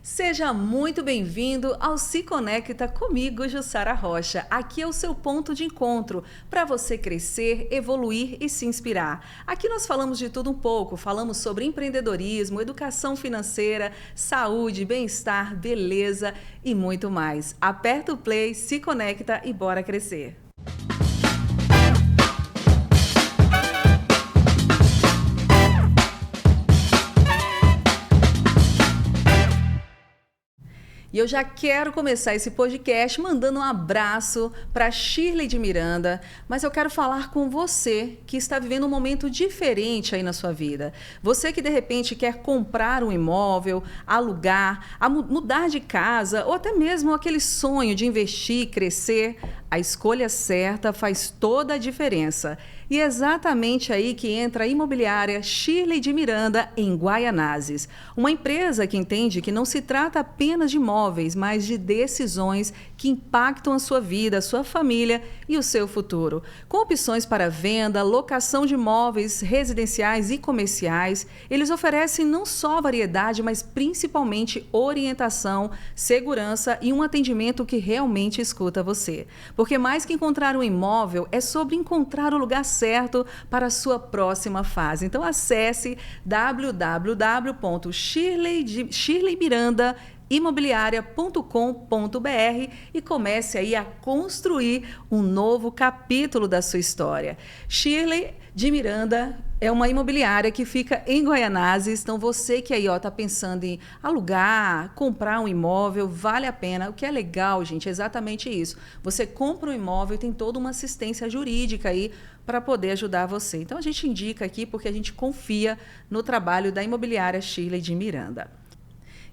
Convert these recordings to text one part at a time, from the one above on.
Seja muito bem-vindo ao Se Conecta comigo, Jussara Rocha. Aqui é o seu ponto de encontro para você crescer, evoluir e se inspirar. Aqui nós falamos de tudo um pouco, falamos sobre empreendedorismo, educação financeira, saúde, bem-estar, beleza e muito mais. Aperta o play, se conecta e bora crescer. E eu já quero começar esse podcast mandando um abraço para Shirley de Miranda, mas eu quero falar com você que está vivendo um momento diferente aí na sua vida. Você que de repente quer comprar um imóvel, alugar, mudar de casa ou até mesmo aquele sonho de investir, crescer, a escolha certa faz toda a diferença. E é exatamente aí que entra a imobiliária Shirley de Miranda, em Guaianazes. Uma empresa que entende que não se trata apenas de imóveis, mas de decisões que impactam a sua vida, a sua família e o seu futuro. Com opções para venda, locação de imóveis residenciais e comerciais, eles oferecem não só variedade, mas principalmente orientação, segurança e um atendimento que realmente escuta você. Porque mais que encontrar um imóvel, é sobre encontrar o lugar certo para a sua próxima fase. Então acesse www.shirleymiranda.imobiliaria.com.br e comece aí a construir um novo capítulo da sua história. Shirley de Miranda é uma imobiliária que fica em Guaianazes. Então você que aí está pensando em alugar, comprar um imóvel, vale a pena. O que é legal, gente, é exatamente isso. Você compra um imóvel e tem toda uma assistência jurídica aí para poder ajudar você. Então a gente indica aqui porque a gente confia no trabalho da imobiliária Shirley de Miranda.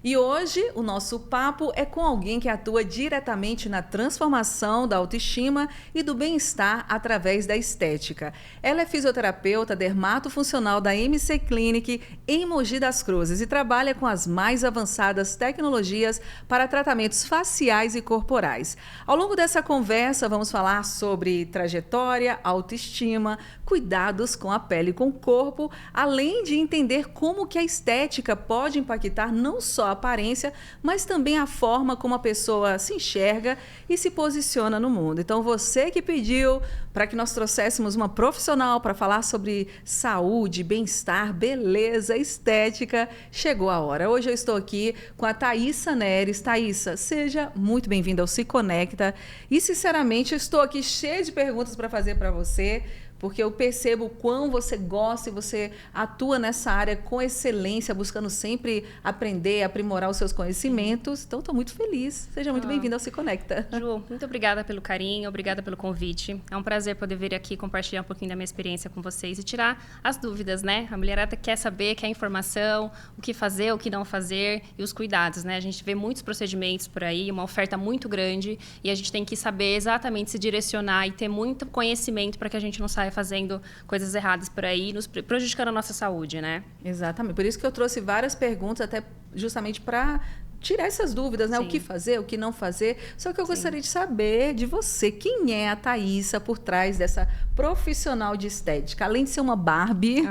E hoje o nosso papo é com alguém que atua diretamente na transformação da autoestima e do bem-estar através da estética. Ela é fisioterapeuta dermatofuncional da MC Clinic em Mogi das Cruzes e trabalha com as mais avançadas tecnologias para tratamentos faciais e corporais. Ao longo dessa conversa vamos falar sobre trajetória, autoestima, cuidados com a pele e com o corpo, além de entender como que a estética pode impactar não só a aparência, mas também a forma como a pessoa se enxerga e se posiciona no mundo. Então, você que pediu para que nós trouxéssemos uma profissional para falar sobre saúde, bem-estar, beleza, estética, chegou a hora. Hoje eu estou aqui com a Thaísa Neres. Thaísa, seja muito bem-vinda ao Se Conecta. E, sinceramente, eu estou aqui cheia de perguntas para fazer para você, porque eu percebo o quão você gosta e você atua nessa área com excelência, buscando sempre aprender, aprimorar os seus conhecimentos. Então, estou muito feliz. Seja muito bem-vinda ao Se Conecta. Ju, muito obrigada pelo carinho, obrigada pelo convite. É um prazer poder vir aqui compartilhar um pouquinho da minha experiência com vocês e tirar as dúvidas, né? A mulherada quer saber, quer informação, o que fazer, o que não fazer e os cuidados, né? A gente vê muitos procedimentos por aí, uma oferta muito grande e a gente tem que saber exatamente se direcionar e ter muito conhecimento para que a gente não saia fazendo coisas erradas por aí, nos prejudicando a nossa saúde, né? Exatamente. Por isso que eu trouxe várias perguntas, até justamente para tirar essas dúvidas, né? Sim. O que fazer, o que não fazer. Só que eu gostaria de saber de você, quem é a Thaísa por trás dessa profissional de estética? Além de ser uma Barbie.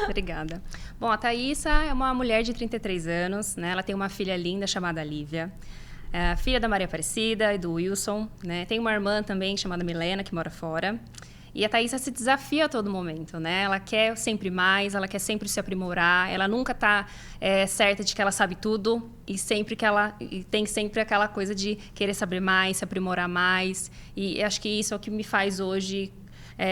Obrigada. Bom, a Thaísa é uma mulher de 33 anos, né? Ela tem uma filha linda chamada Lívia. É filha da Maria Aparecida e do Wilson, né? Tem uma irmã também chamada Milena, que mora fora. E a Thaísa se desafia a todo momento, né? Ela quer sempre mais, ela quer sempre se aprimorar, ela nunca está certa de que ela sabe tudo e tem sempre aquela coisa de querer saber mais, se aprimorar mais. E acho que isso é o que me faz hoje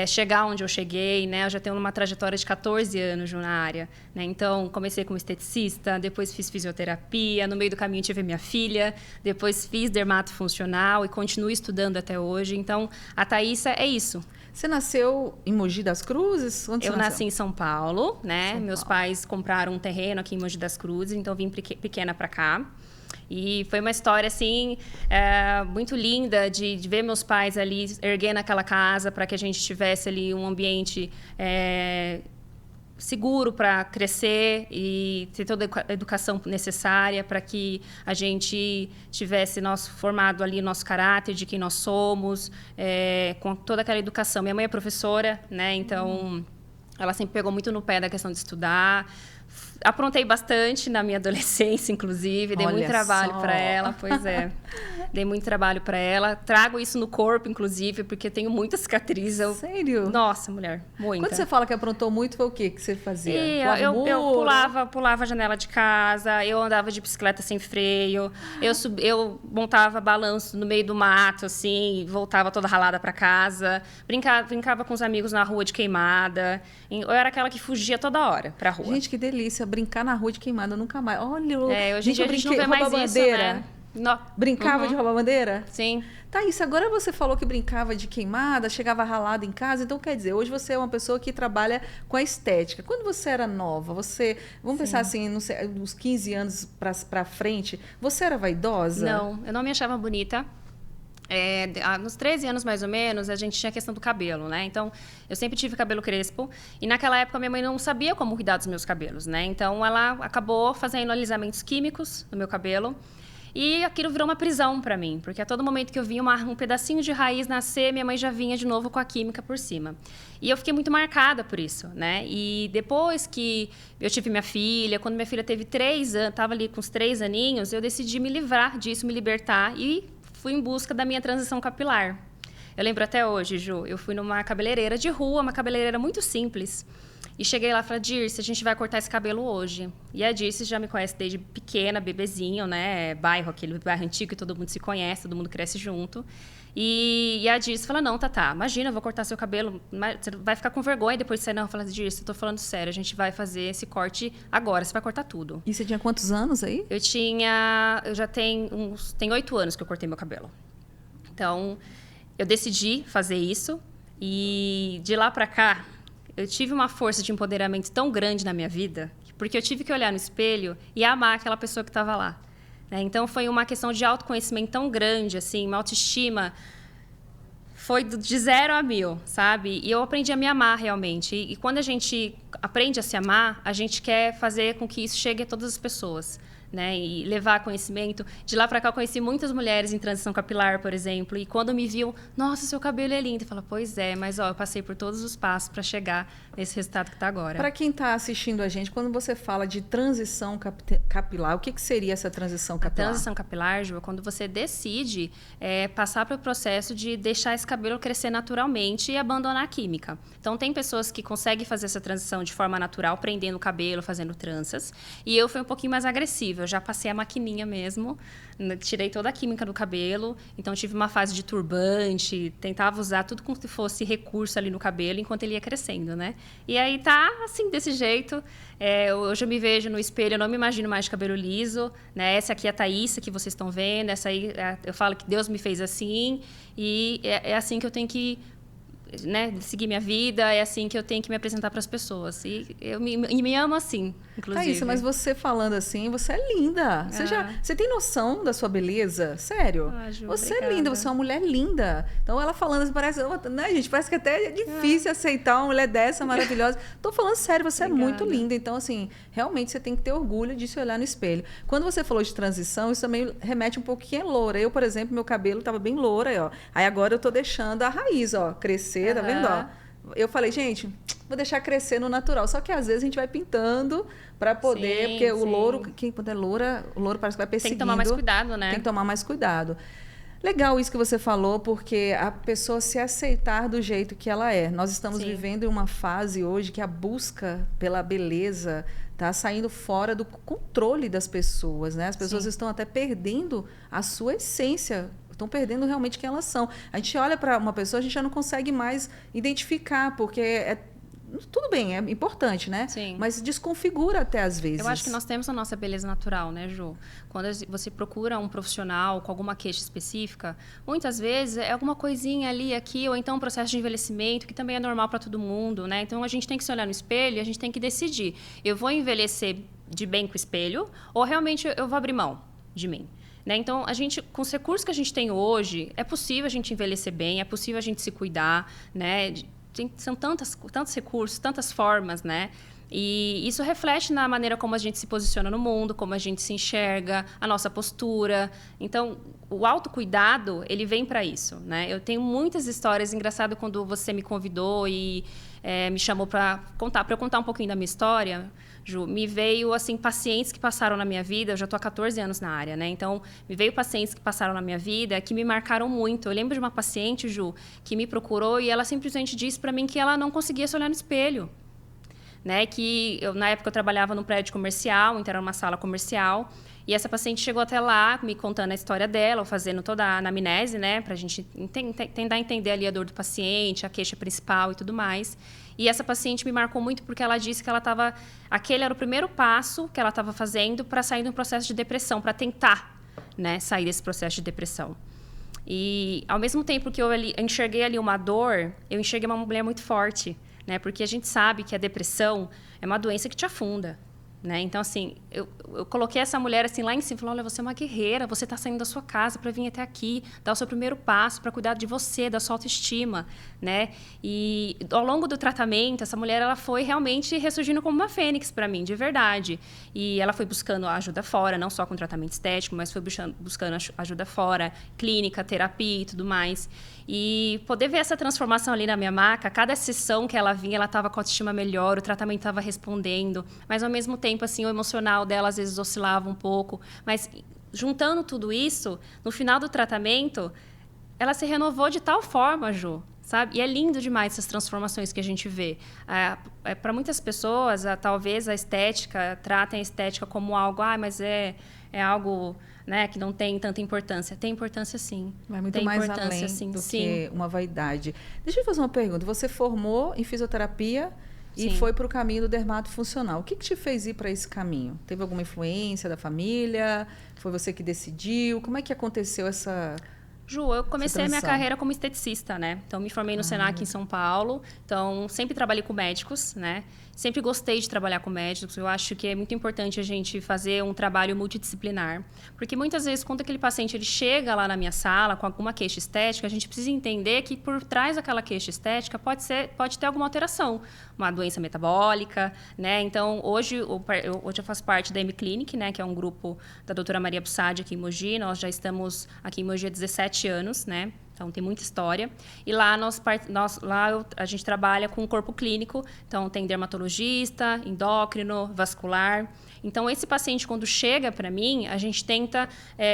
chegar onde eu cheguei, né? Eu já tenho uma trajetória de 14 anos na área, né? Então, comecei como esteticista, depois fiz fisioterapia, no meio do caminho tive minha filha, depois fiz dermatofuncional e continuo estudando até hoje. Então, a Thaísa é isso. Você nasceu em Mogi das Cruzes? Onde eu nasci em São Paulo, né? Meus pais compraram um terreno aqui em Mogi das Cruzes, então vim pequena para cá. E foi uma história, assim, muito linda de ver meus pais ali erguendo aquela casa para que a gente tivesse ali um ambiente seguro para crescer e ter toda a educação necessária para que a gente tivesse formado ali o nosso caráter de quem nós somos, com toda aquela educação. Minha mãe é professora, né? Então ela sempre pegou muito no pé da questão de estudar. aprontei bastante na minha adolescência, inclusive. Dei muito trabalho para ela, pois é. Dei muito trabalho para ela. Trago isso no corpo, inclusive, porque tenho muita cicatriz. Sério? Nossa, mulher, muita. Quando você fala que aprontou muito, foi o que você fazia? Eu pulava a janela de casa, eu andava de bicicleta sem freio, eu montava balanço no meio do mato, assim, voltava toda ralada para casa, brincava com os amigos na rua de queimada. Eu era aquela que fugia toda hora pra rua. Gente, que delícia, brincar na rua de queimada, nunca mais. Olha, hoje em dia a gente não vê mais isso, né? Brincava de roubar bandeira? Sim. Thaís, agora você falou que brincava de queimada, chegava ralada em casa, então quer dizer, hoje você é uma pessoa que trabalha com a estética. Quando você era nova, vamos pensar assim, não sei, uns 15 anos pra frente, você era vaidosa? Não, eu não me achava bonita. Nos 13 anos, mais ou menos, a gente tinha a questão do cabelo, né? Então, eu sempre tive cabelo crespo. E naquela época, minha mãe não sabia como cuidar dos meus cabelos, né? Então, ela acabou fazendo alisamentos químicos no meu cabelo. E aquilo virou uma prisão para mim. Porque a todo momento que eu via um pedacinho de raiz nascer, minha mãe já vinha de novo com a química por cima. E eu fiquei muito marcada por isso, né? E depois que eu tive minha filha, quando minha filha teve 3 anos, estava ali com os 3 aninhos, eu decidi me livrar disso, me libertar e fui em busca da minha transição capilar. Eu lembro até hoje, Ju, eu fui numa cabeleireira de rua, uma cabeleireira muito simples. E cheguei lá e falei, Dirce, a gente vai cortar esse cabelo hoje. E a Dirce já me conhece desde pequena, bebezinho, né? Aquele bairro antigo que todo mundo se conhece, todo mundo cresce junto. E a Dirce fala, não, Tatá, imagina, eu vou cortar seu cabelo, você vai ficar com vergonha depois de sair. Não, eu falei, Dirce, eu tô falando sério, a gente vai fazer esse corte agora, você vai cortar tudo. E você tinha quantos anos aí? Eu já tenho 8 anos que eu cortei meu cabelo. Então, eu decidi fazer isso e de lá pra cá, eu tive uma força de empoderamento tão grande na minha vida, porque eu tive que olhar no espelho e amar aquela pessoa que estava lá. Né? Então, foi uma questão de autoconhecimento tão grande, assim, uma autoestima. Foi de 0 a 1000, sabe? E eu aprendi a me amar realmente. E quando a gente aprende a se amar, a gente quer fazer com que isso chegue a todas as pessoas. Né, e levar conhecimento. De lá para cá, eu conheci muitas mulheres em transição capilar, por exemplo, e quando me viu, nossa, seu cabelo é lindo. Eu falo, pois é, mas ó, eu passei por todos os passos para chegar nesse resultado que está agora. Para quem está assistindo a gente, quando você fala de transição capilar, o que seria essa transição capilar? A transição capilar, Ju, é quando você decide passar pelo processo de deixar esse cabelo crescer naturalmente e abandonar a química. Então, tem pessoas que conseguem fazer essa transição de forma natural, prendendo o cabelo, fazendo tranças, e eu fui um pouquinho mais agressiva. Eu já passei a maquininha mesmo, tirei toda a química do cabelo, então tive uma fase de turbante, tentava usar tudo como se fosse recurso ali no cabelo enquanto ele ia crescendo, né? E aí tá assim, desse jeito. Hoje eu me vejo no espelho, eu não me imagino mais de cabelo liso, né? Essa aqui é a Thaísa que vocês estão vendo, essa aí eu falo que Deus me fez assim, e é assim que eu tenho que, né, seguir minha vida, é assim que eu tenho que me apresentar para as pessoas. E eu me amo assim, inclusive. Thaísa, mas você falando assim, você é linda. Você tem noção da sua beleza? Sério? Ju, você obrigada. É linda, você é uma mulher linda. Então, ela falando assim, parece... Né, gente, parece que até é difícil aceitar uma mulher dessa maravilhosa. Tô falando sério, você Obrigada. é muito linda. Então, assim, realmente você tem que ter orgulho de se olhar no espelho. Quando você falou de transição, isso também remete um pouquinho a loura. Eu, por exemplo, meu cabelo estava bem loura, ó. Aí agora eu tô deixando a raiz, ó, crescer, tá vendo, ó? Eu falei, gente, vou deixar crescer no natural. Só que às vezes a gente vai pintando para poder, porque o louro, quando é loura, o louro parece que vai perseguindo. Tem que tomar mais cuidado, né? Tem que tomar mais cuidado. Legal isso que você falou, porque a pessoa se aceitar do jeito que ela é. Nós estamos vivendo em uma fase hoje que a busca pela beleza está saindo fora do controle das pessoas, né? As pessoas estão até perdendo a sua essência. Estão perdendo realmente quem elas são. A gente olha para uma pessoa, a gente já não consegue mais identificar, porque tudo bem, é importante, né? Sim. Mas desconfigura até às vezes. Eu acho que nós temos a nossa beleza natural, né, Ju? Quando você procura um profissional com alguma queixa específica, muitas vezes é alguma coisinha ali, aqui, ou então um processo de envelhecimento, que também é normal para todo mundo, né? Então, a gente tem que se olhar no espelho e a gente tem que decidir. Eu vou envelhecer de bem com o espelho ou realmente eu vou abrir mão de mim? Né? Então, com os recursos que a gente tem hoje, é possível a gente envelhecer bem, é possível a gente se cuidar, né? São tantos recursos, tantas formas, né? E isso reflete na maneira como a gente se posiciona no mundo, como a gente se enxerga, a nossa postura. Então, o autocuidado, ele vem para isso, né? Eu tenho muitas histórias. Engraçado quando você me convidou e me chamou para eu contar um pouquinho da minha história. Ju, me veio, assim, pacientes que passaram na minha vida, eu já tô há 14 anos na área, né? Então, me veio pacientes que passaram na minha vida que me marcaram muito. Eu lembro de uma paciente, Ju, que me procurou e ela simplesmente disse para mim que ela não conseguia se olhar no espelho. Né, que na época eu trabalhava num prédio comercial, então era uma sala comercial, e essa paciente chegou até lá me contando a história dela, fazendo toda a anamnese, né, para a gente tentar entender ali a dor do paciente, a queixa principal e tudo mais. E essa paciente me marcou muito porque ela disse que aquele era o primeiro passo que ela estava fazendo para sair de um processo de depressão, para tentar, né, sair desse processo de depressão. E ao mesmo tempo que eu enxerguei ali uma dor, eu enxerguei uma mulher muito forte. Né? Porque a gente sabe que a depressão é uma doença que te afunda. Né? Então, assim, eu coloquei essa mulher assim, lá em cima e falei, olha, você é uma guerreira, você está saindo da sua casa para vir até aqui, dar o seu primeiro passo para cuidar de você, da sua autoestima. Né? E ao longo do tratamento, essa mulher ela foi realmente ressurgindo como uma fênix para mim, de verdade. E ela foi buscando ajuda fora, não só com tratamento estético, mas foi buscando ajuda fora, clínica, terapia e tudo mais. E poder ver essa transformação ali na minha maca, cada sessão que ela vinha, ela estava com a autoestima melhor, o tratamento estava respondendo, mas ao mesmo tempo, assim, o emocional dela às vezes oscilava um pouco. Mas juntando tudo isso, no final do tratamento, ela se renovou de tal forma, Ju, sabe? E é lindo demais essas transformações que a gente vê. Para muitas pessoas, talvez a estética, tratem a estética como algo, mas é algo... Né, que não tem tanta importância. Tem importância, sim. Mas muito tem mais além sim, do sim. que uma vaidade. Deixa eu fazer uma pergunta. Você formou em fisioterapia e Sim. foi para o caminho do dermatofuncional. O que te fez ir para esse caminho? Teve alguma influência da família? Foi você que decidiu? Como é que aconteceu essa... Ju, eu comecei a minha carreira como esteticista, né? Então, me formei no Senac em São Paulo. Então, sempre trabalhei com médicos, né? Sempre gostei de trabalhar com médicos. Eu acho que é muito importante a gente fazer um trabalho multidisciplinar. Porque, muitas vezes, quando aquele paciente ele chega lá na minha sala com alguma queixa estética, a gente precisa entender que, por trás daquela queixa estética, pode ter alguma alteração. Uma doença metabólica, né? Então, hoje eu faço parte da M-Clinic, né? Que é um grupo da doutora Maria Bussadi aqui em Mogi. Nós já estamos aqui em Mogi há 17 anos, né? Então, tem muita história. E lá, a gente trabalha com o corpo clínico. Então, tem dermatologista, endócrino, vascular. Então, esse paciente, quando chega para mim, a gente tenta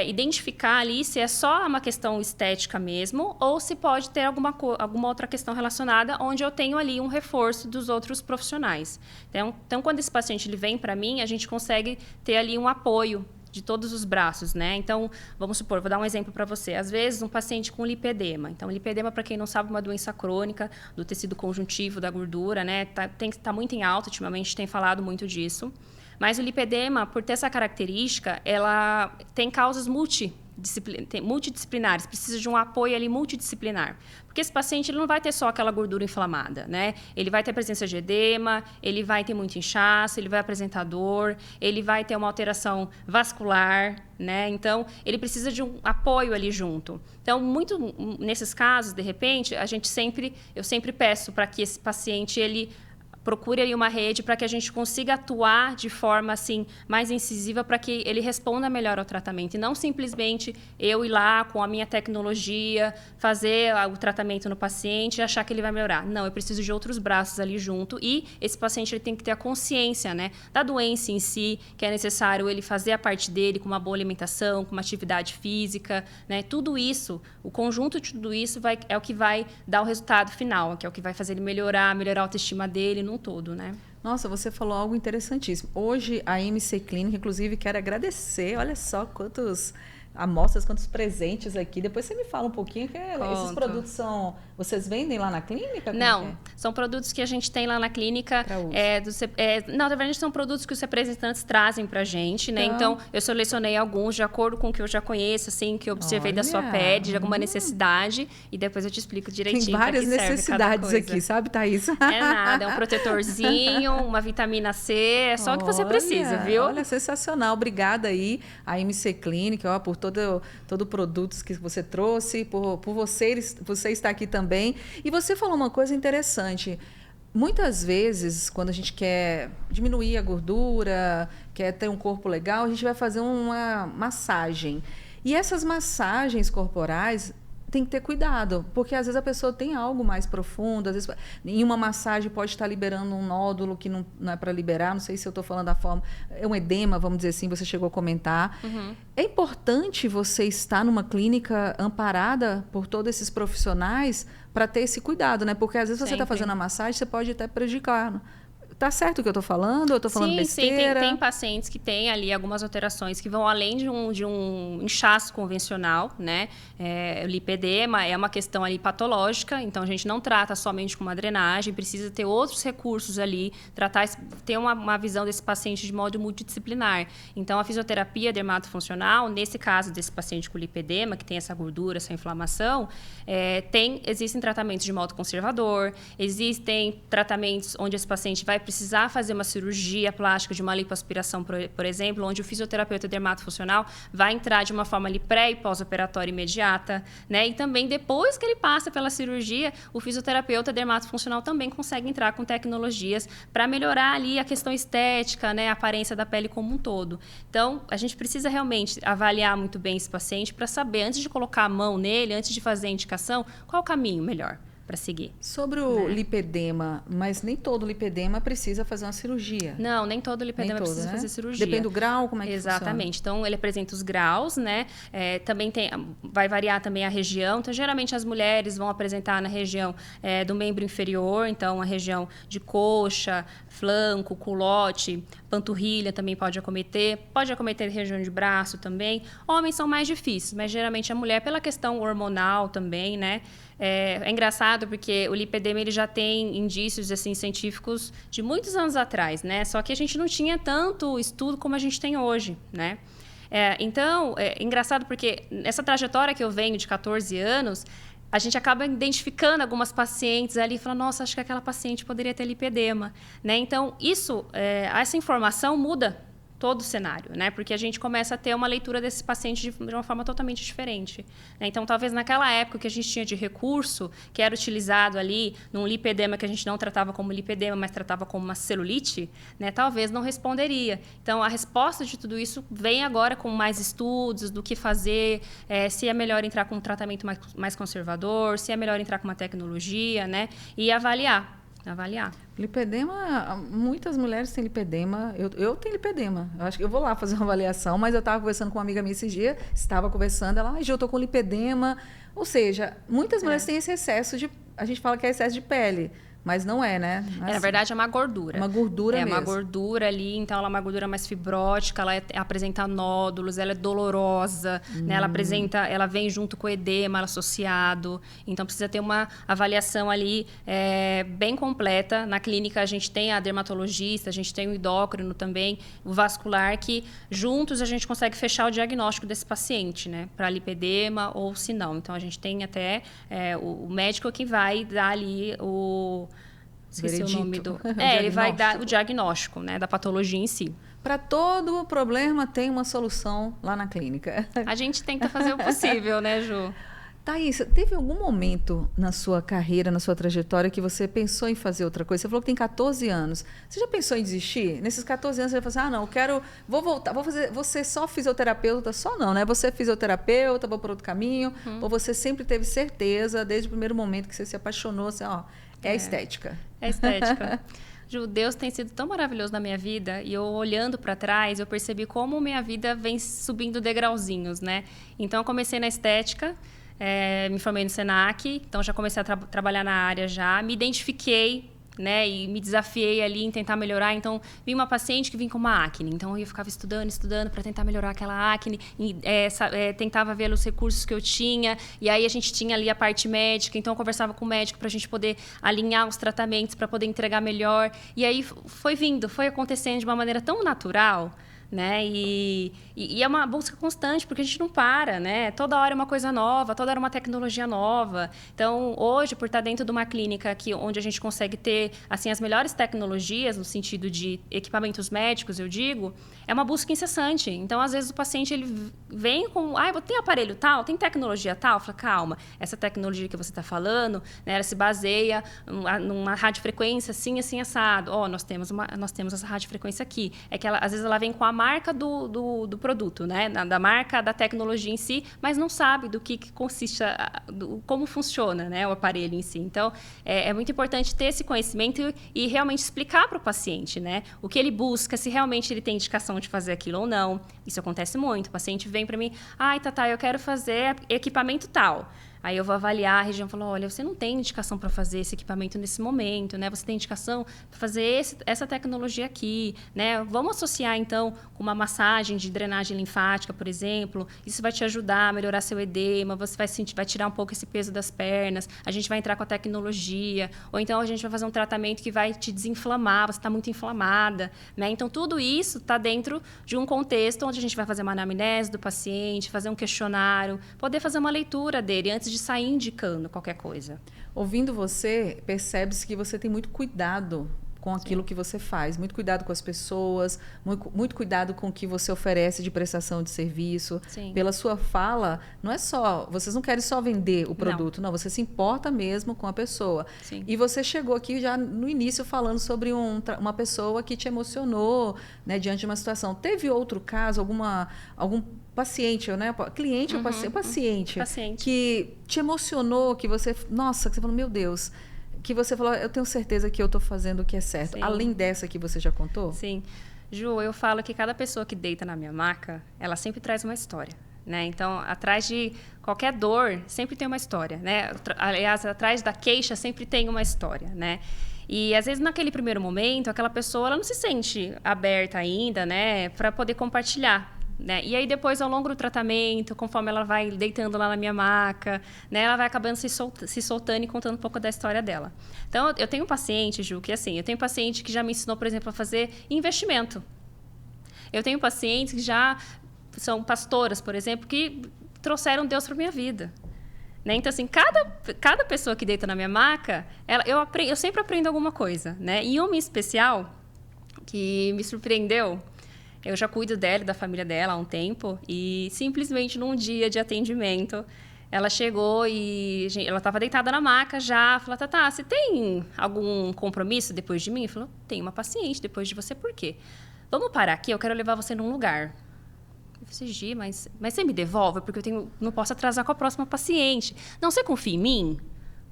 identificar ali se é só uma questão estética mesmo ou se pode ter alguma outra questão relacionada onde eu tenho ali um reforço dos outros profissionais. Então quando esse paciente ele vem para mim, a gente consegue ter ali um apoio de todos os braços, né? Então, vamos supor, vou dar um exemplo para você. Às vezes, um paciente com lipedema. Então, lipedema, para quem não sabe, é uma doença crônica do tecido conjuntivo, da gordura, né? Tá muito em alta, ultimamente tem falado muito disso. Mas o lipedema, por ter essa característica, ela tem causas multidisciplinares, precisa de um apoio ali multidisciplinar. Porque esse paciente ele não vai ter só aquela gordura inflamada, né? Ele vai ter presença de edema, ele vai ter muito inchaço, ele vai apresentar dor, ele vai ter uma alteração vascular, né? Então, ele precisa de um apoio ali junto. Então, nesses casos, de repente, eu sempre peço para que esse paciente ele procure ali uma rede para que a gente consiga atuar de forma assim mais incisiva para que ele responda melhor ao tratamento e não simplesmente eu ir lá com a minha tecnologia fazer o tratamento no paciente e achar que ele vai melhorar. Não, eu preciso de outros braços ali junto e esse paciente ele tem que ter a consciência, né, da doença em si, que é necessário ele fazer a parte dele com uma boa alimentação, com uma atividade física, né? Tudo isso, o conjunto de tudo isso é o que vai dar o resultado final, que é o que vai fazer ele melhorar a autoestima dele num todo, né? Nossa, você falou algo interessantíssimo. Hoje, a MC Clinic, inclusive, quero agradecer. Olha só quantos amostras, quantos presentes aqui. Depois você me fala um pouquinho que esses produtos vocês vendem lá na clínica? Não, são produtos que a gente tem lá na clínica. Não, na verdade, são produtos que os representantes trazem pra gente, né? Então, eu selecionei alguns de acordo com o que eu já conheço, assim, que eu observei da sua pele, de alguma necessidade, e depois eu te explico direitinho. Tem várias necessidades aqui, sabe, Thaís? É nada, é um protetorzinho, uma vitamina C, é só o que você precisa, viu? Olha, sensacional. Obrigada aí, a MC Clinic, por todo produtos que você trouxe, por você estar aqui também. E você falou uma coisa interessante. Muitas vezes, quando a gente quer diminuir a gordura, quer ter um corpo legal, a gente vai fazer uma massagem. E essas massagens corporais tem que ter cuidado, porque às vezes a pessoa tem algo mais profundo, às vezes em uma massagem pode estar liberando um nódulo que não é para liberar, não sei se eu estou falando da forma, é um edema, vamos dizer assim, você chegou a comentar. É importante você estar numa clínica amparada por todos esses profissionais para ter esse cuidado, né? Porque às vezes você está fazendo a massagem, você pode até prejudicar. Tá certo o que eu estou falando? Eu estou falando besteira? Sim, tem pacientes que têm ali algumas alterações que vão além de um inchaço convencional, né? O lipedema é uma questão ali patológica, então a gente não trata somente com uma drenagem, precisa ter outros recursos ali, ter uma visão desse paciente de modo multidisciplinar. Então, a fisioterapia dermatofuncional, nesse caso desse paciente com lipedema, que tem essa gordura, essa inflamação, existem tratamentos de modo conservador, existem tratamentos onde esse paciente vai precisar fazer uma cirurgia plástica de uma lipoaspiração, por exemplo, onde o fisioterapeuta dermatofuncional vai entrar de uma forma ali pré- e pós-operatória imediata, né? E também depois que ele passa pela cirurgia, o fisioterapeuta dermatofuncional também consegue entrar com tecnologias para melhorar ali a questão estética, né? A aparência da pele como um todo. Então, a gente precisa realmente avaliar muito bem esse paciente para saber, antes de colocar a mão nele, antes de fazer a indicação, qual o caminho melhor para seguir. Sobre o lipedema, mas nem todo lipedema precisa fazer uma cirurgia. Não, nem todo lipedema precisa fazer cirurgia. Depende do grau, como é que Exatamente. Funciona? Então, ele apresenta os graus, né? Também vai variar também a região. Então, geralmente, as mulheres vão apresentar na região do membro inferior, então, a região de coxa, flanco, culote, panturrilha também pode acometer região de braço também. Homens são mais difíceis, mas geralmente a mulher, pela questão hormonal também, né? É engraçado porque o lipedema ele já tem indícios assim, científicos de muitos anos atrás, né? Só que a gente não tinha tanto estudo como a gente tem hoje, né? Então, é engraçado porque nessa trajetória que eu venho de 14 anos, a gente acaba identificando algumas pacientes ali e fala, nossa, acho que aquela paciente poderia ter lipedema, né? Então, essa informação muda todo o cenário, né? Porque a gente começa a ter uma leitura desses pacientes de uma forma totalmente diferente, né? Então, talvez naquela época que a gente tinha de recurso, que era utilizado ali num lipedema que a gente não tratava como lipedema, mas tratava como uma celulite, né? Talvez não responderia. Então, a resposta de tudo isso vem agora com mais estudos do que fazer, se é melhor entrar com um tratamento mais conservador, se é melhor entrar com uma tecnologia, né? E avaliar. Lipedema, muitas mulheres têm lipedema. Eu tenho lipedema. Eu acho que eu vou lá fazer uma avaliação, mas eu estava conversando com uma amiga minha esses dias, estava conversando, ela, eu estou com lipedema. Ou seja, muitas mulheres têm esse excesso de... A gente fala que é excesso de pele, mas não é, né? Na verdade, é uma gordura. Uma gordura mesmo. É uma gordura ali, então ela é uma gordura mais fibrótica, ela apresenta nódulos, ela é dolorosa, né? Ela vem junto com o edema associado, então precisa ter uma avaliação ali bem completa. Na clínica a gente tem a dermatologista, a gente tem o endócrino também, o vascular, que juntos a gente consegue fechar o diagnóstico desse paciente, né? Para lipedema ou se não. Então a gente tem até o médico que vai dar ali esqueci o nome do... ele vai dar o diagnóstico, né, da patologia em si. Para todo problema tem uma solução lá na clínica. A gente tenta fazer o possível, né, Ju? Thaís, teve algum momento na sua carreira, na sua trajetória, que você pensou em fazer outra coisa? Você falou que tem 14 anos. Você já pensou em desistir? Nesses 14 anos você já falou assim, vou voltar, vou ser só fisioterapeuta, só não, né? Você é fisioterapeuta, vou para outro caminho, ou você sempre teve certeza, desde o primeiro momento que você se apaixonou, assim, é estética. É estética. Ju, Deus tem sido tão maravilhoso na minha vida e eu olhando para trás, eu percebi como minha vida vem subindo degrauzinhos, né? Então, eu comecei na estética, me formei no Senac, então já comecei a trabalhar na área já, me identifiquei, né, e me desafiei ali em tentar melhorar. Então, vi uma paciente que vinha com uma acne. Então, eu ficava estudando para tentar melhorar aquela acne. E, tentava ver os recursos que eu tinha. E aí, a gente tinha ali a parte médica. Então, eu conversava com o médico para a gente poder alinhar os tratamentos, para poder entregar melhor. E aí, foi acontecendo de uma maneira tão natural, né? E é uma busca constante, porque a gente não para, né? Toda hora é uma coisa nova, toda hora é uma tecnologia nova. Então, hoje, por estar dentro de uma clínica aqui, onde a gente consegue ter assim, as melhores tecnologias, no sentido de equipamentos médicos, eu digo, é uma busca incessante. Então, às vezes, o paciente ele vem com... tem aparelho tal? Tem tecnologia tal? Fala, calma, essa tecnologia que você está falando, né, ela se baseia numa radiofrequência assim, assim, assado. Nós temos essa radiofrequência aqui. É que às vezes ela vem com a marca do produto, né? Da marca, da tecnologia em si, mas não sabe do que consiste, como funciona, né, o aparelho em si. Então, é muito importante ter esse conhecimento e realmente explicar para o paciente, né, o que ele busca, se realmente ele tem indicação de fazer aquilo ou não. Isso acontece muito. O paciente vem para mim, ai, Tatá, eu quero fazer equipamento tal. Aí eu vou avaliar a região e falo, olha, você não tem indicação para fazer esse equipamento nesse momento, né? Você tem indicação para fazer essa tecnologia aqui, né? Vamos associar, então, com uma massagem de drenagem linfática, por exemplo. Isso vai te ajudar a melhorar seu edema, você vai tirar um pouco esse peso das pernas, a gente vai entrar com a tecnologia, ou então a gente vai fazer um tratamento que vai te desinflamar, você está muito inflamada, né? Então, tudo isso está dentro de um contexto onde a gente vai fazer uma anamnese do paciente, fazer um questionário, poder fazer uma leitura dele antes de sair indicando qualquer coisa. Ouvindo você, percebe-se que você tem muito cuidado com aquilo que você faz, muito cuidado com as pessoas, muito cuidado com o que você oferece de prestação de serviço. Sim. Pela sua fala, não é só, vocês não querem só vender o produto, não, você se importa mesmo com a pessoa. Sim. E você chegou aqui já no início falando sobre uma pessoa que te emocionou, né, diante de uma situação. Teve outro caso, algum paciente, né, cliente ou paciente, que te emocionou, que você, nossa, que você falou, meu Deus, que você falou, eu tenho certeza que eu estou fazendo o que é certo. Sim. Além dessa que você já contou? Sim. Ju, eu falo que cada pessoa que deita na minha maca, ela sempre traz uma história, né? Então, atrás de qualquer dor, sempre tem uma história, né? Aliás, atrás da queixa sempre tem uma história, né? E, às vezes, naquele primeiro momento, aquela pessoa ela não se sente aberta ainda, né? Para poder compartilhar. Né? E aí depois, ao longo do tratamento, conforme ela vai deitando lá na minha maca, né, ela vai acabando se soltando e contando um pouco da história dela. Então, eu tenho um paciente, Ju, que assim, eu tenho paciente que já me ensinou, por exemplo, a fazer investimento. Eu tenho pacientes que já são pastoras, por exemplo, que trouxeram Deus para minha vida. Né? Então, assim, cada pessoa que deita na minha maca, eu sempre aprendo alguma coisa. Né? E uma em especial, que me surpreendeu, eu já cuido dela e da família dela há um tempo e simplesmente num dia de atendimento, ela chegou e ela estava deitada na maca já, falou, Tatá, você tem algum compromisso depois de mim? Falou, tem uma paciente depois de você, por quê? Vamos parar aqui, eu quero levar você num lugar. Eu falei, Gi, mas você me devolve? Porque não posso atrasar com a próxima paciente. Não, você confia em mim?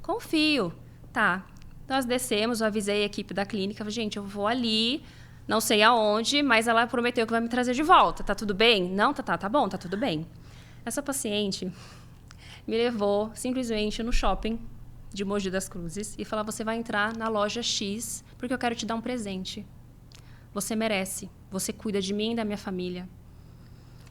Confio. Tá. Nós descemos, eu avisei a equipe da clínica, falei, gente, eu vou ali... Não sei aonde, mas ela prometeu que vai me trazer de volta. Tá tudo bem? Não, tá bom, tá tudo bem. Essa paciente me levou simplesmente no shopping de Mogi das Cruzes e falou, você vai entrar na loja X porque eu quero te dar um presente. Você merece. Você cuida de mim e da minha família.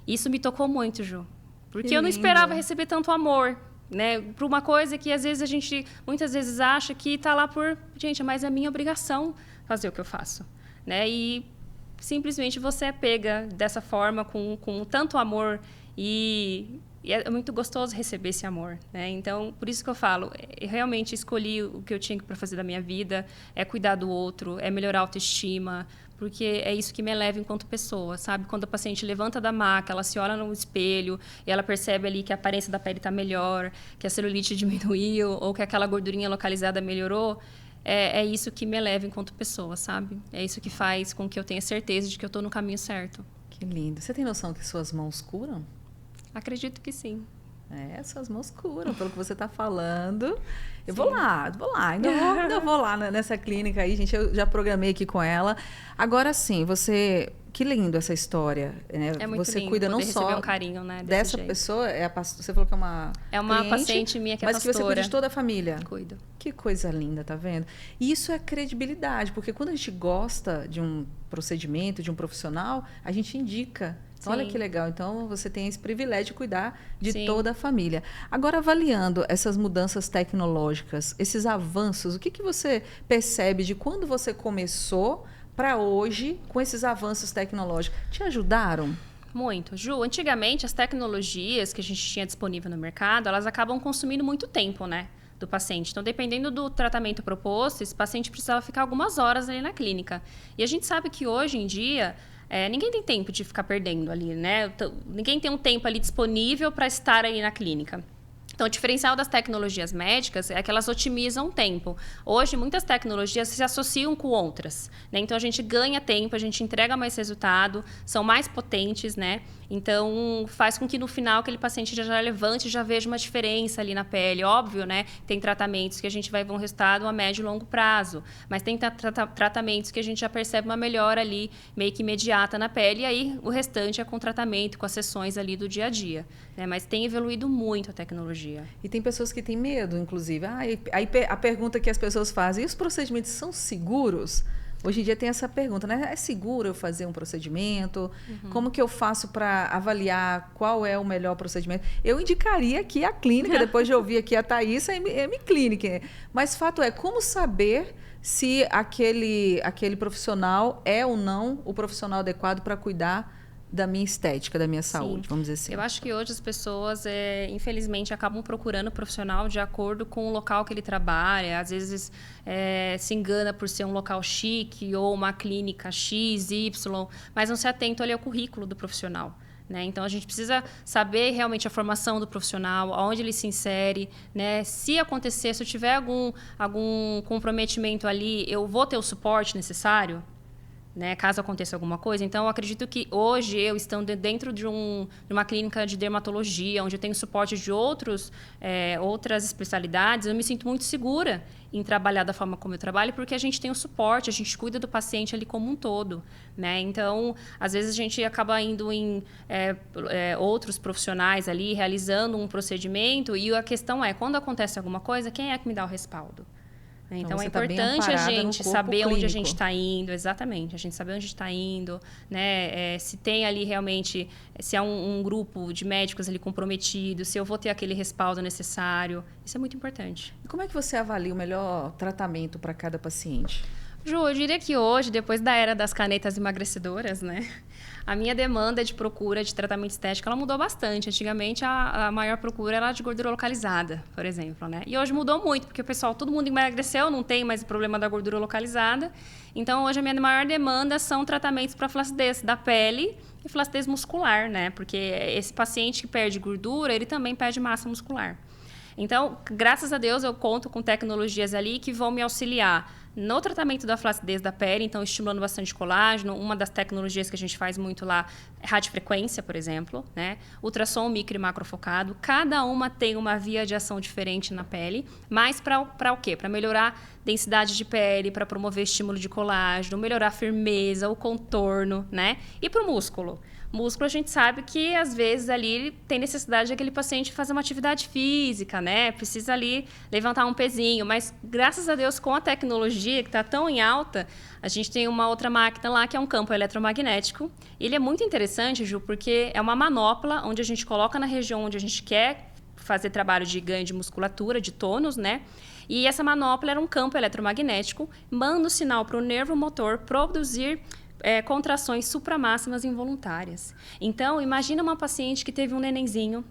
Isso me tocou muito, Ju. Porque eu não esperava receber tanto amor. Né? Por uma coisa que às vezes a gente muitas vezes acha que tá lá por... Gente, mas é minha obrigação fazer o que eu faço. Né? E simplesmente você é pega dessa forma, com tanto amor e é muito gostoso receber esse amor. Né? Então, por isso que eu falo, eu realmente escolhi o que eu tinha para fazer da minha vida, é cuidar do outro, é melhorar a autoestima, porque é isso que me eleva enquanto pessoa, sabe? Quando a paciente levanta da maca, ela se olha no espelho e ela percebe ali que a aparência da pele está melhor, que a celulite diminuiu ou que aquela gordurinha localizada melhorou, é isso que me eleva enquanto pessoa, sabe? É isso que faz com que eu tenha certeza de que eu estou no caminho certo. Que lindo. Você tem noção que suas mãos curam? Acredito que sim. Suas mãos curam, pelo que você está falando. Eu vou lá. Ainda vou lá nessa clínica aí, gente. Eu já programei aqui com ela. Agora sim, você... Que lindo essa história, né? É muito você lindo cuida não receber só um carinho, né, dessa jeito. Pessoa, você falou que é uma cliente, paciente minha que é mas pastora. Que você cuida de toda a família. Cuido. Que coisa linda, tá vendo? E isso é credibilidade, porque quando a gente gosta de um procedimento, de um profissional, a gente indica. Sim. Olha que legal. Então, você tem esse privilégio de cuidar de Sim. toda a família. Agora, avaliando essas mudanças tecnológicas, esses avanços, o que você percebe de quando você começou para hoje, com esses avanços tecnológicos? Te ajudaram? Muito. Ju, antigamente, as tecnologias que a gente tinha disponível no mercado, elas acabam consumindo muito tempo, né, do paciente. Então, dependendo do tratamento proposto, esse paciente precisava ficar algumas horas ali na clínica. E a gente sabe que hoje em dia, ninguém tem tempo de ficar perdendo ali, né? Ninguém tem um tempo ali disponível para estar ali na clínica. Então, o diferencial das tecnologias médicas é que elas otimizam o tempo. Hoje, muitas tecnologias se associam com outras, né? Então, a gente ganha tempo, a gente entrega mais resultado, são mais potentes, né? Então, faz com que no final aquele paciente já levante e já veja uma diferença ali na pele. Óbvio, né? Tem tratamentos que a gente vai ver um resultado a médio e longo prazo, mas tem tratamentos que a gente já percebe uma melhora ali, meio que imediata na pele, e aí o restante é com tratamento, com as sessões ali do dia a dia, né? Mas tem evoluído muito a tecnologia. E tem pessoas que têm medo, inclusive. Aí a pergunta que as pessoas fazem, e os procedimentos são seguros? Hoje em dia tem essa pergunta, né? É seguro eu fazer um procedimento? Como que eu faço para avaliar qual é o melhor procedimento? Eu indicaria aqui a clínica, depois de ouvir aqui a Thaís, a M-Clinic. Mas fato é, como saber se aquele profissional é ou não o profissional adequado para cuidar da minha estética, da minha saúde, vamos dizer assim. Eu acho que hoje as pessoas, infelizmente, acabam procurando profissional de acordo com o local que ele trabalha. Às vezes se engana por ser um local chique ou uma clínica X, Y, mas não se atenta ali ao currículo do profissional, né? Então, a gente precisa saber realmente a formação do profissional, aonde ele se insere, né? Se acontecer, se eu tiver algum comprometimento ali, eu vou ter o suporte necessário, né, caso aconteça alguma coisa. Então, eu acredito que hoje, eu estando dentro de uma clínica de dermatologia, onde eu tenho suporte de outras especialidades, eu me sinto muito segura em trabalhar da forma como eu trabalho, porque a gente tem o suporte, a gente cuida do paciente ali como um todo, né? Então, às vezes a gente acaba indo em outros profissionais ali, realizando um procedimento, e a questão é, quando acontece alguma coisa, quem é que me dá o respaldo? Então, é importante a gente saber onde a gente está indo, exatamente, a gente saber onde está indo, né? Se tem ali realmente, se há um grupo de médicos ali comprometido, se eu vou ter aquele respaldo necessário, isso é muito importante. E como é que você avalia o melhor tratamento para cada paciente? Ju, eu diria que hoje, depois da era das canetas emagrecedoras, né, a minha demanda de procura de tratamento estético ela mudou bastante. Antigamente, a maior procura era de gordura localizada, por exemplo, né? E hoje mudou muito, porque o pessoal, todo mundo emagreceu, não tem mais o problema da gordura localizada. Então, hoje a minha maior demanda são tratamentos para flacidez da pele e flacidez muscular, né? Porque esse paciente que perde gordura, ele também perde massa muscular. Então, graças a Deus, eu conto com tecnologias ali que vão me auxiliar no tratamento da flacidez da pele, então estimulando bastante colágeno. Uma das tecnologias que a gente faz muito lá é radiofrequência, por exemplo, né? Ultrassom micro e macrofocado. Cada uma tem uma via de ação diferente na pele, mas para o quê? Para melhorar densidade de pele, para promover estímulo de colágeno, melhorar a firmeza, o contorno, né? E para o músculo? Músculo, a gente sabe que, às vezes, ali tem necessidade daquele paciente fazer uma atividade física, né? Precisa ali levantar um pezinho. Mas, graças a Deus, com a tecnologia que está tão em alta, a gente tem uma outra máquina lá que é um campo eletromagnético. Ele é muito interessante, Ju, porque é uma manopla onde a gente coloca na região onde a gente quer fazer trabalho de ganho de musculatura, de tônus, né? E essa manopla era um campo eletromagnético, manda o sinal para o nervo motor produzir contrações supramáximas involuntárias. Então, imagina uma paciente que teve um nenenzinho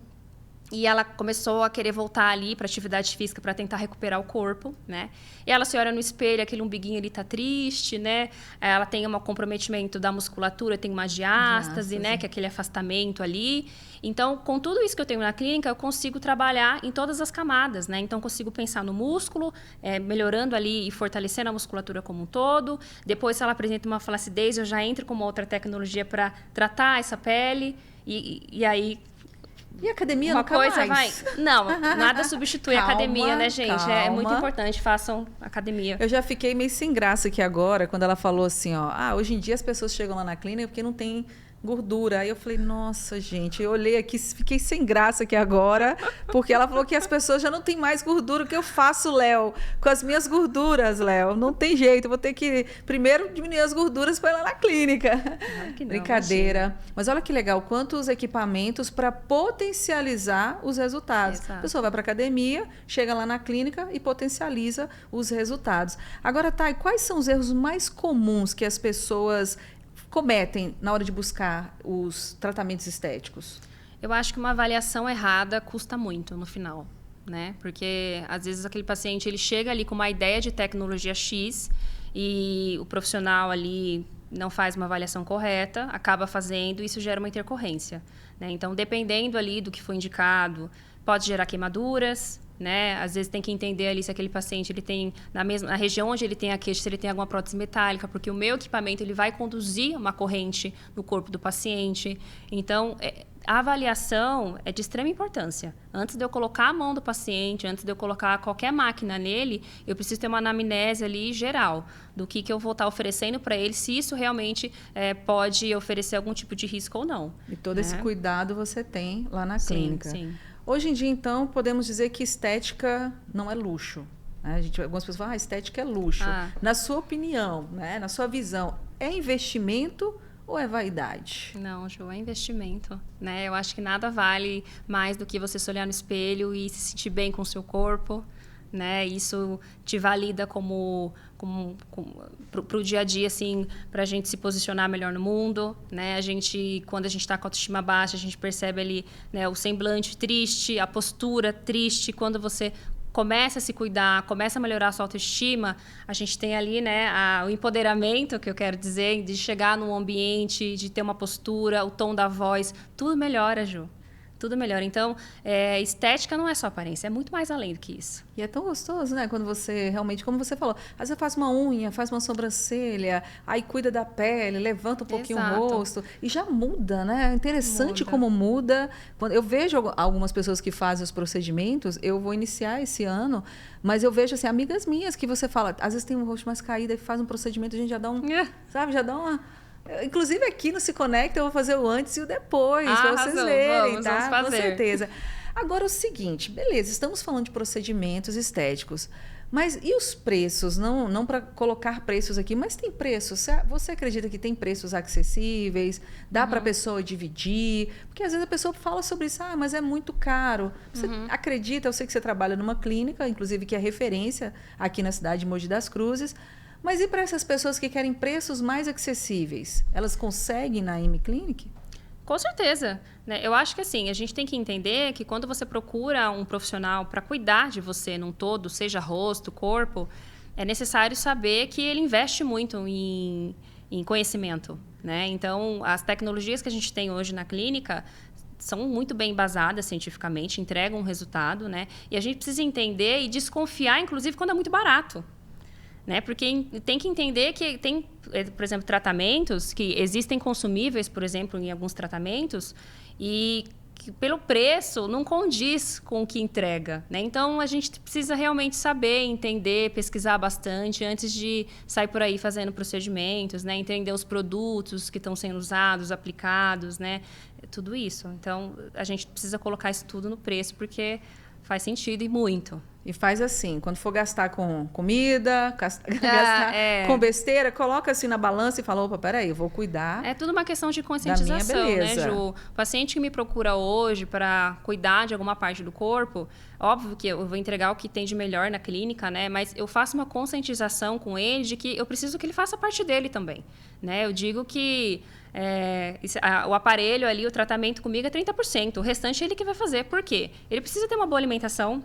e ela começou a querer voltar ali para atividade física para tentar recuperar o corpo, né? E ela se olha no espelho, aquele umbiguinho ali tá triste, né? Ela tem um comprometimento da musculatura, tem uma diástase, né? Que é aquele afastamento ali. Então, com tudo isso que eu tenho na clínica, eu consigo trabalhar em todas as camadas, né? Então, consigo pensar no músculo, melhorando ali e fortalecendo a musculatura como um todo. Depois, se ela apresenta uma flacidez, eu já entro com uma outra tecnologia para tratar essa pele. E aí... E a academia uma nunca coisa mais? vai... Não, nada substitui a academia, né, gente? É muito Calma. importante, façam academia. Eu já fiquei meio sem graça aqui agora, quando ela falou assim, ó, hoje em dia as pessoas chegam lá na clínica porque não tem gordura. Aí eu falei, nossa, gente, eu olhei aqui, fiquei sem graça aqui agora, porque ela falou que as pessoas já não têm mais gordura. O que eu faço, Léo? Com as minhas gorduras, Léo? Não tem jeito, eu vou ter que primeiro diminuir as gorduras para ir lá na clínica. Claro que não, Brincadeira. imagina. Mas olha que legal, quantos equipamentos para potencializar os resultados. Exato. A pessoa vai para a academia, chega lá na clínica e potencializa os resultados. Agora, Thay, quais são os erros mais comuns que as pessoas cometem na hora de buscar os tratamentos estéticos? Eu acho que uma avaliação errada custa muito no final, né? Porque, às vezes, aquele paciente ele chega ali com uma ideia de tecnologia X e o profissional ali não faz uma avaliação correta, acaba fazendo e isso gera uma intercorrência, né? Então, dependendo ali do que foi indicado, pode gerar queimaduras, né? Às vezes tem que entender ali se aquele paciente ele tem na região onde ele tem a queixa, se ele tem alguma prótese metálica, porque o meu equipamento ele vai conduzir uma corrente no corpo do paciente. Então, a avaliação é de extrema importância. Antes de eu colocar a mão do paciente, antes de eu colocar qualquer máquina nele, eu preciso ter uma anamnese ali geral do que eu vou estar oferecendo para ele, se isso realmente pode oferecer algum tipo de risco ou não. E todo esse cuidado você tem lá na clínica. Sim. Hoje em dia, então, podemos dizer que estética não é luxo. Né? Algumas pessoas falam, estética é luxo. Na sua opinião, né? Na sua visão, é investimento ou é vaidade? Não, Ju, é investimento. Né? Eu acho que nada vale mais do que você se olhar no espelho e se sentir bem com o seu corpo. Né? Isso te valida pro dia a dia, assim, pra gente se posicionar melhor no mundo, né? Quando a gente tá com a autoestima baixa, a gente percebe ali, né, o semblante triste, a postura triste. Quando você começa a se cuidar, começa a melhorar a sua autoestima, a gente tem ali, né, o empoderamento, que eu quero dizer, de chegar num ambiente, de ter uma postura, o tom da voz, tudo melhora, Ju. Tudo melhor. Então, estética não é só aparência, é muito mais além do que isso. E é tão gostoso, né? Quando você realmente, como você falou, às vezes faz uma unha, faz uma sobrancelha, aí cuida da pele, levanta um pouquinho o rosto e já muda, né? É interessante como muda. Quando eu vejo algumas pessoas que fazem os procedimentos, eu vou iniciar esse ano, mas eu vejo, assim, amigas minhas que você fala, às vezes tem um rosto mais caído e faz um procedimento, a gente já dá sabe, já dá uma... Inclusive aqui no Se Conecta eu vou fazer o antes e o depois, para vocês verem, tá? Vamos fazer. Com certeza. Agora o seguinte, beleza, estamos falando de procedimentos estéticos, mas e os preços? Não para colocar preços aqui, mas tem preços. Você acredita que tem preços acessíveis? Dá para a pessoa dividir? Porque às vezes a pessoa fala sobre isso, mas é muito caro. Você acredita, eu sei que você trabalha numa clínica, inclusive que é referência aqui na cidade de Mogi das Cruzes. Mas e para essas pessoas que querem preços mais acessíveis? Elas conseguem na M-Clinic? Com certeza. Né? Eu acho que assim, a gente tem que entender que quando você procura um profissional para cuidar de você num todo, seja rosto, corpo, é necessário saber que ele investe muito em conhecimento. Né? Então, as tecnologias que a gente tem hoje na clínica são muito bem embasadas cientificamente, entregam um resultado, né? E a gente precisa entender e desconfiar, inclusive, quando é muito barato. Né? Porque tem que entender que tem, por exemplo, tratamentos que existem consumíveis, por exemplo, em alguns tratamentos, e que pelo preço não condiz com o que entrega. Né? Então, a gente precisa realmente saber, entender, pesquisar bastante antes de sair por aí fazendo procedimentos, né? Entender os produtos que estão sendo usados, aplicados, né? Tudo isso. Então, a gente precisa colocar isso tudo no preço, porque faz sentido e muito. E faz assim, quando for gastar com comida, gastar com besteira, coloca assim na balança e fala, opa, peraí, eu vou cuidar. É tudo uma questão de conscientização, né, Ju? O paciente que me procura hoje para cuidar de alguma parte do corpo, óbvio que eu vou entregar o que tem de melhor na clínica, né? Mas eu faço uma conscientização com ele de que eu preciso que ele faça parte dele também, né? Eu digo que o aparelho ali, o tratamento comigo é 30%. O restante é ele que vai fazer. Por quê? Ele precisa ter uma boa alimentação,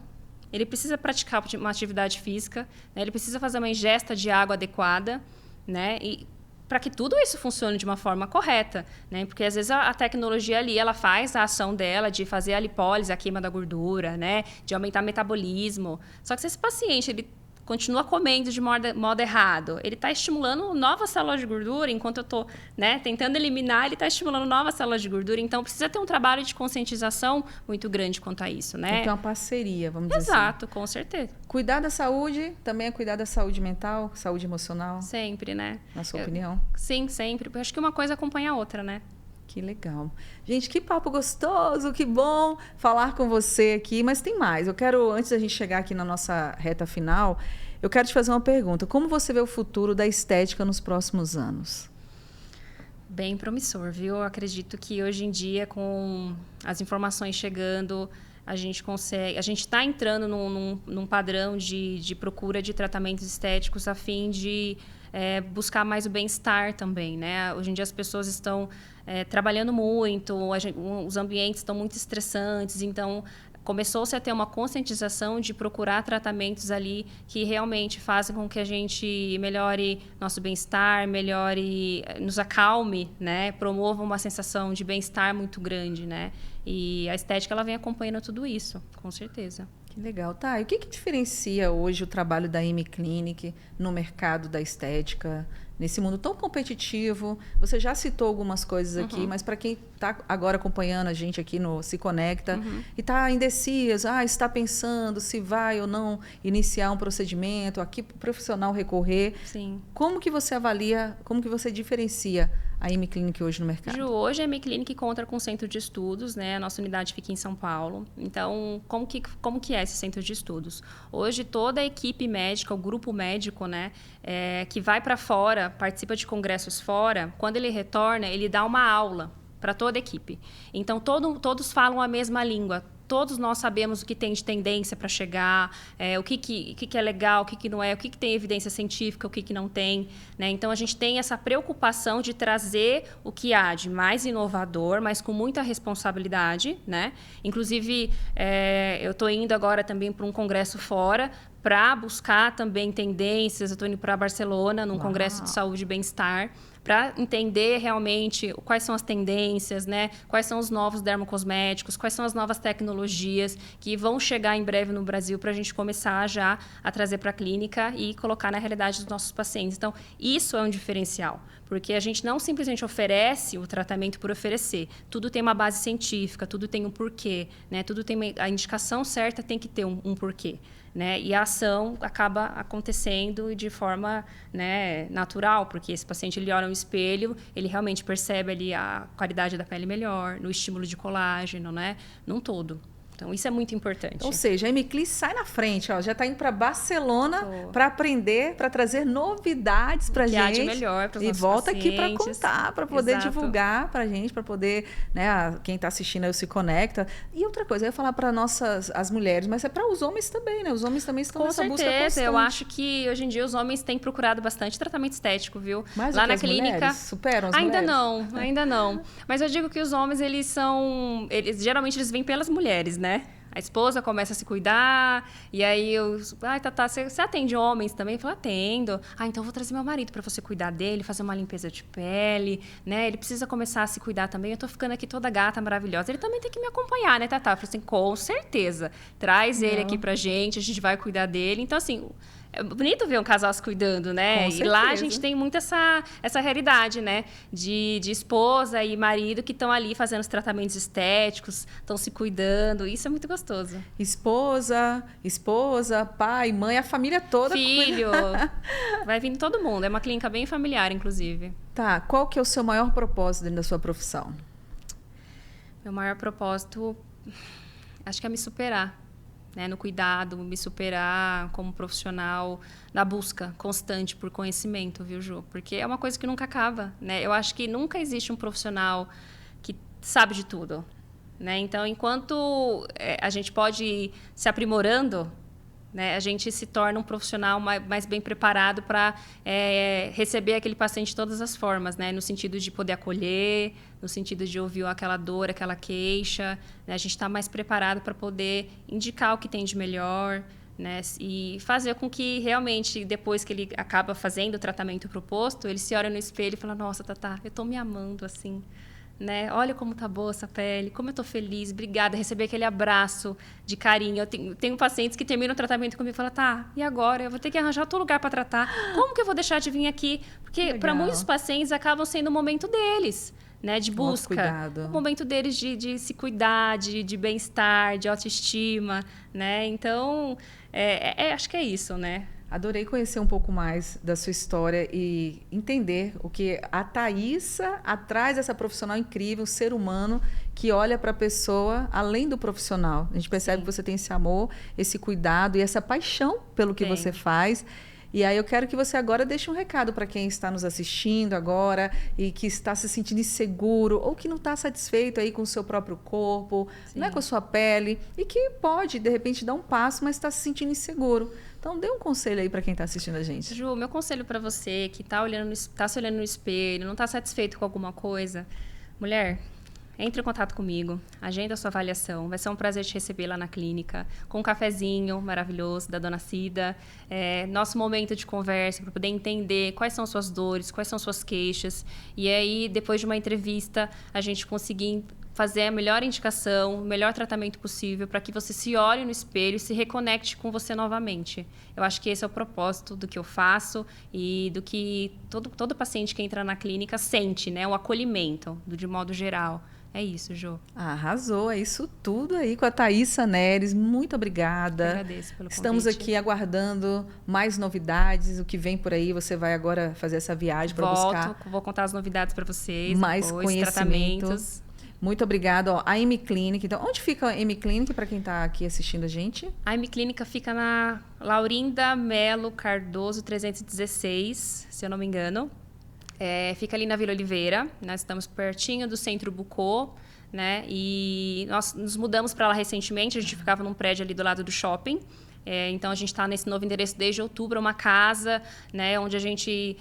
ele precisa praticar uma atividade física, né? Ele precisa fazer uma ingesta de água adequada, né? E para que tudo isso funcione de uma forma correta, né? Porque às vezes a tecnologia ali, ela faz a ação dela de fazer a lipólise, a queima da gordura, né? De aumentar o metabolismo. Só que se esse paciente ele continua comendo de modo errado, ele está estimulando novas células de gordura, enquanto eu estou, né, tentando eliminar, ele está estimulando novas células de gordura. Então, precisa ter um trabalho de conscientização muito grande quanto a isso, né? Então, uma parceria, vamos dizer assim. Exato, com certeza. Cuidar da saúde também é cuidar da saúde mental, saúde emocional? Sempre, né? Na sua opinião? Sim, sempre. Eu acho que uma coisa acompanha a outra, né? Que legal. Gente, que papo gostoso, que bom falar com você aqui. Mas tem mais. Eu quero, antes da gente chegar aqui na nossa reta final, eu quero te fazer uma pergunta. Como você vê o futuro da estética nos próximos anos? Bem promissor, viu? Eu acredito que hoje em dia, com as informações chegando, a gente consegue... A gente está entrando num padrão de procura de tratamentos estéticos a fim de buscar mais o bem-estar também, né? Hoje em dia as pessoas estão trabalhando muito, os ambientes estão muito estressantes, então começou-se a ter uma conscientização de procurar tratamentos ali que realmente fazem com que a gente melhore nosso bem-estar, nos acalme, né? Promova uma sensação de bem-estar muito grande, né? E a estética, ela vem acompanhando tudo isso, com certeza. Que legal. Tá, e o que diferencia hoje o trabalho da M-Clinic no mercado da estética, nesse mundo tão competitivo? Você já citou algumas coisas aqui, mas para quem está agora acompanhando a gente aqui no Se Conecta e está indeciso, está pensando se vai ou não iniciar um procedimento, a que profissional recorrer. Sim. Como que você avalia, como que você diferencia a M-Clinic hoje no mercado? Ju, hoje a M-Clinic conta com um centro de estudos, né? A nossa unidade fica em São Paulo. Então, como que é esse centro de estudos? Hoje, toda a equipe médica, o grupo médico, né? Que vai para fora, participa de congressos fora, quando ele retorna, ele dá uma aula para toda a equipe. Então, todos falam a mesma língua. Todos nós sabemos o que tem de tendência para chegar, o que é legal, o que não é, o que tem evidência científica, o que não tem. Né? Então, a gente tem essa preocupação de trazer o que há de mais inovador, mas com muita responsabilidade. Né? Inclusive, eu estou indo agora também para um congresso fora, para buscar também tendências. Eu estou indo para Barcelona, num congresso de saúde e bem-estar, para entender realmente quais são as tendências, né? Quais são os novos dermocosméticos, quais são as novas tecnologias que vão chegar em breve no Brasil para a gente começar já a trazer para a clínica e colocar na realidade dos nossos pacientes. Então, isso é um diferencial, porque a gente não simplesmente oferece o tratamento por oferecer. Tudo tem uma base científica, tudo tem um porquê, né? Tudo tem a indicação certa, tem que ter um porquê. Né? E a ação acaba acontecendo de forma, né, natural, porque esse paciente ele olha no espelho, ele realmente percebe ali a qualidade da pele melhor, no estímulo de colágeno, né, num todo. Então, isso é muito importante. Ou seja, a M-Clinic sai na frente, ó, já está indo para Barcelona para aprender, para trazer novidades para a gente. Que há de melhor para os nossos volta pacientes. Aqui para contar, para poder divulgar para a gente, para poder, né, quem está assistindo aí Se Conecta. E outra coisa, eu ia falar para as mulheres, mas é para os homens também, né? Os homens também estão nessa busca constante. Com certeza, eu acho que hoje em dia os homens têm procurado bastante tratamento estético, viu? Mais lá do que na as clínica mulheres? Superam as ainda mulheres? Ainda não. Mas eu digo que os homens, geralmente eles vêm pelas mulheres, né? A esposa começa a se cuidar, e aí Tatá, você atende homens também? Eu falo, atendo. Então eu vou trazer meu marido para você cuidar dele, fazer uma limpeza de pele, né? Ele precisa começar a se cuidar também. Eu tô ficando aqui toda gata, maravilhosa. Ele também tem que me acompanhar, né, Tatá? Eu falei assim, com certeza. Traz ele aqui pra gente, a gente vai cuidar dele. Então, assim, é bonito ver um casal se cuidando, né? Com e lá a gente tem muito essa realidade, né? De esposa e marido que estão ali fazendo os tratamentos estéticos, estão se cuidando. Isso é muito gostoso. Esposa, pai, mãe, a família toda. Filho. Vai vindo todo mundo. É uma clínica bem familiar, inclusive. Tá. Qual que é o seu maior propósito dentro da sua profissão? Meu maior propósito, acho que é me superar. Né, no cuidado, me superar como profissional, na busca constante por conhecimento, viu, Ju? Porque é uma coisa que nunca acaba, né? Eu acho que nunca existe um profissional que sabe de tudo, né? Então, enquanto a gente pode ir se aprimorando, né, a gente se torna um profissional mais bem preparado para receber aquele paciente de todas as formas, né? No sentido de poder acolher, no sentido de ouvir aquela dor, aquela queixa. Né? A gente está mais preparado para poder indicar o que tem de melhor, né? E fazer com que realmente, depois que ele acaba fazendo o tratamento proposto, ele se olha no espelho e fala, nossa, Tatá, eu estou me amando assim. Né? Olha como tá boa essa pele, como eu tô feliz, obrigada, receber aquele abraço de carinho. Eu tenho pacientes que terminam o tratamento comigo e falam, tá, e agora? Eu vou ter que arranjar outro lugar para tratar. Como que eu vou deixar de vir aqui? Porque para muitos pacientes acabam sendo o momento deles, né, de busca. O momento deles de se cuidar, de bem-estar, de autoestima, né? Então, acho que é isso, né? Adorei conhecer um pouco mais da sua história e entender o que a Thaísa atrás dessa profissional incrível, ser humano, que olha para a pessoa além do profissional. A gente percebe que você tem esse amor, esse cuidado e essa paixão pelo que você faz. E aí eu quero que você agora deixe um recado para quem está nos assistindo agora e que está se sentindo inseguro ou que não está satisfeito aí com o seu próprio corpo, né, com a sua pele e que pode, de repente, dar um passo, mas está se sentindo inseguro. Então, dê um conselho aí para quem está assistindo a gente. Ju, meu conselho para você que está se olhando no espelho, não está satisfeito com alguma coisa, mulher, Entre em contato comigo, agenda a sua avaliação. Vai ser um prazer te receber lá na clínica, com um cafezinho maravilhoso da Dona Cida. Nosso momento de conversa para poder entender quais são suas dores, quais são suas queixas. E aí, depois de uma entrevista, a gente conseguir fazer a melhor indicação, o melhor tratamento possível para que você se olhe no espelho e se reconecte com você novamente. Eu acho que esse é o propósito do que eu faço e do que todo paciente que entra na clínica sente, né? O acolhimento, de modo geral. É isso, Jô. Arrasou, é isso tudo aí com a Thaísa Neres. Muito obrigada. Eu agradeço pelo convite. Estamos aqui aguardando mais novidades, o que vem por aí. Você vai agora fazer essa viagem para buscar. Vou contar as novidades para vocês. Mais depois, conhecimento. Tratamentos. Muito obrigada. Ó, a M Clinic. Então, onde fica a M Clinic para quem está aqui assistindo a gente? A M Clínica fica na Laurinda Melo Cardoso 316, se eu não me engano. Fica ali na Vila Oliveira. Nós estamos pertinho do Centro Bucô, né? E nós nos mudamos para lá recentemente. A gente ficava num prédio ali do lado do shopping. Então, a gente está nesse novo endereço desde outubro, uma casa, né, onde a gente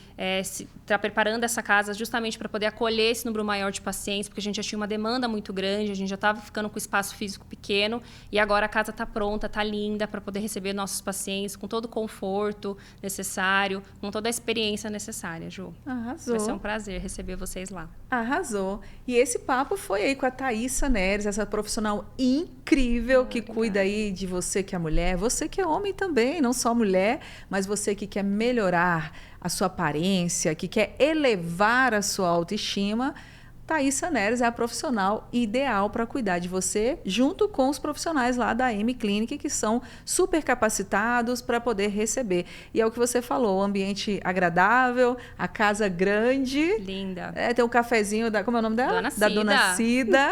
está preparando essa casa justamente para poder acolher esse número maior de pacientes, porque a gente já tinha uma demanda muito grande, a gente já estava ficando com espaço físico pequeno, e agora a casa está pronta, está linda para poder receber nossos pacientes com todo o conforto necessário, com toda a experiência necessária, Ju. Arrasou. Vai ser um prazer receber vocês lá. Arrasou. E esse papo foi aí com a Thaísa Neres, essa profissional incrível que cuida aí de você que é mulher, você que é homem também, não só mulher, mas você que quer melhorar a sua aparência, que quer elevar a sua autoestima. Thaísa Neres é a profissional ideal para cuidar de você, junto com os profissionais lá da M Clinic, que são super capacitados para poder receber. E é o que você falou, o ambiente agradável, a casa grande. Linda. Tem um cafezinho como é o nome dela? Dona Da Cida. Dona Cida.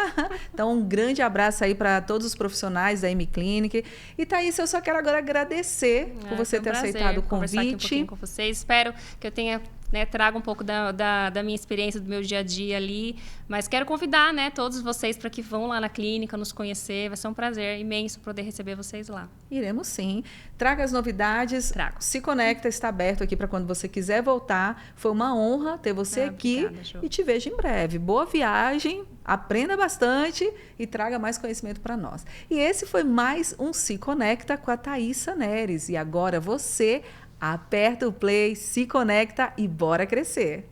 Então, um grande abraço aí para todos os profissionais da M Clinic. E Thaísa, eu só quero agora agradecer por você ter aceitado o conversar aqui um convite. pouquinho com vocês. Espero que eu tenha... trago um pouco da minha experiência, do meu dia a dia ali. Mas quero convidar, né, todos vocês para que vão lá na clínica nos conhecer. Vai ser um prazer imenso poder receber vocês lá. Iremos sim. Traga as novidades. Trago. Se conecta, está aberto aqui para quando você quiser voltar. Foi uma honra ter você aqui. Obrigada, Ju. E te vejo em breve. Boa viagem, aprenda bastante e traga mais conhecimento para nós. E esse foi mais um Se Conecta com a Thaísa Neres. E agora você... aperta o play, se conecta e bora crescer!